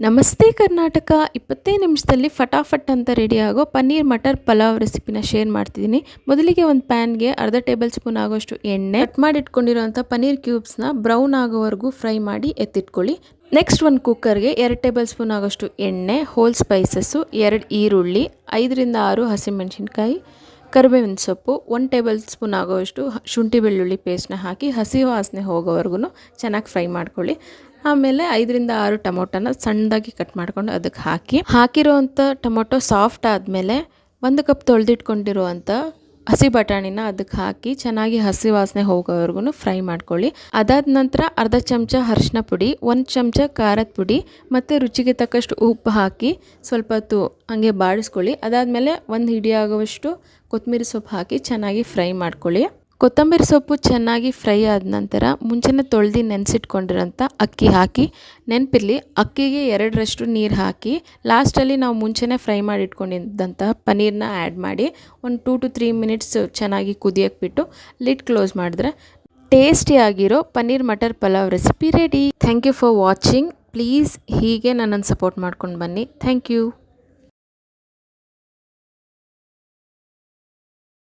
ನಮಸ್ತೆ ಕರ್ನಾಟಕ 20 ನಿಮಿಷದಲ್ಲಿ ಫಟಾಫಟ್ ಅಂತ ರೆಡಿ ಆಗೋ ಪನ್ನೀರ್ ಮಟರ್ ಪಲಾವ್ ರೆಸಿಪಿನ ಶೇರ್ ಮಾಡ್ತಿದ್ದೀನಿ. ಮೊದಲಿಗೆ ಒಂದು ಪ್ಯಾನ್ಗೆ ಅರ್ಧ ಟೇಬಲ್ ಸ್ಪೂನ್ ಆಗೋಷ್ಟು ಎಣ್ಣೆ, ಕಟ್ ಮಾಡಿ ಇಟ್ಕೊಂಡಿರೋಂಥ ಪನ್ನೀರ್ ಕ್ಯೂಬ್ಸ್ನ ಬ್ರೌನ್ ಆಗೋವರೆಗೂ ಫ್ರೈ ಮಾಡಿ ಎತ್ತಿಟ್ಕೊಳ್ಳಿ. ನೆಕ್ಸ್ಟ್ ಒಂದು ಕುಕ್ಕರ್ಗೆ 2 ಟೇಬಲ್ ಸ್ಪೂನ್ ಆಗೋಷ್ಟು ಎಣ್ಣೆ, ಹೋಲ್ ಸ್ಪೈಸಸ್ಸು, 2 ಈರುಳ್ಳಿ, 5 ರಿಂದ 6 ಹಸಿಮೆಣಸಿನ್ಕಾಯಿ, ಕರಿಬೇವಿನ ಸೊಪ್ಪು, 1 ಟೇಬಲ್ ಸ್ಪೂನ್ ಆಗೋಷ್ಟು ಶುಂಠಿ ಬೆಳ್ಳುಳ್ಳಿ ಪೇಸ್ಟ್ನ ಹಾಕಿ ಹಸಿ ವಾಸನೆ ಹೋಗೋವರೆಗೂ ಚೆನ್ನಾಗಿ ಫ್ರೈ ಮಾಡ್ಕೊಳ್ಳಿ. ಆಮೇಲೆ 5 ರಿಂದ 6 ಟೊಮೊಟೊನ ಸಣ್ಣದಾಗಿ ಕಟ್ ಮಾಡ್ಕೊಂಡು ಅದಕ್ಕೆ ಹಾಕಿರೋವಂಥ ಟೊಮೊಟೊ ಸಾಫ್ಟ್ ಆದಮೇಲೆ 1 ಕಪ್ ತೊಳೆದಿಟ್ಕೊಂಡಿರುವಂಥ ಹಸಿ ಬಟಾಣಿನ ಅದಕ್ಕೆ ಹಾಕಿ ಚೆನ್ನಾಗಿ ಹಸಿ ವಾಸನೆ ಹೋಗೋವರೆಗೂ ಫ್ರೈ ಮಾಡ್ಕೊಳ್ಳಿ. ಅದಾದ ನಂತರ ಅರ್ಧ ಚಮಚ ಅರಿಶಿನ ಪುಡಿ, 1 ಚಮಚ ಖಾರದ ಪುಡಿ ಮತ್ತು ರುಚಿಗೆ ತಕ್ಕಷ್ಟು ಉಪ್ಪು ಹಾಕಿ ಸ್ವಲ್ಪ ಹೊತ್ತು ಹಾಗೆ ಬಾಡಿಸ್ಕೊಳ್ಳಿ. ಅದಾದಮೇಲೆ 1 ಹಿಡಿ ಆಗುವಷ್ಟು ಕೊತ್ತಂಬರಿ ಸೊಪ್ಪು ಹಾಕಿ ಚೆನ್ನಾಗಿ ಫ್ರೈ ಮಾಡ್ಕೊಳ್ಳಿ. ಕೊತ್ತಂಬರಿ ಸೊಪ್ಪು ಚೆನ್ನಾಗಿ ಫ್ರೈ ಆದ ನಂತರ ಮುಂಚೆನೇ ತೊಳೆದು ನೆನೆಸಿಟ್ಕೊಂಡಿರೋಂಥ ಅಕ್ಕಿ ಹಾಕಿ ನೆನಪಿರಲಿ, ಅಕ್ಕಿಗೆ 2ರಷ್ಟು ನೀರು ಹಾಕಿ ಲಾಸ್ಟಲ್ಲಿ ನಾವು ಮುಂಚೆನೇ ಫ್ರೈ ಮಾಡಿ ಇಟ್ಕೊಂಡಿದ್ದಂಥ ಪನ್ನೀರನ್ನ ಆ್ಯಡ್ ಮಾಡಿ ಒಂದು 2 to 3 ಮಿನಿಟ್ಸ್ ಚೆನ್ನಾಗಿ ಕುದಿಯೋಕ್ಕೆ ಬಿಟ್ಟು ಲಿಡ್ ಕ್ಲೋಸ್ ಮಾಡಿದ್ರೆ ಟೇಸ್ಟಿಯಾಗಿರೋ paneer matar pulao recipe ready. Thank you for watching. Please ಹೀಗೆ ನನ್ನನ್ನು ಸಪೋರ್ಟ್ ಮಾಡ್ಕೊಂಡು ಬನ್ನಿ. ಥ್ಯಾಂಕ್ ಯು.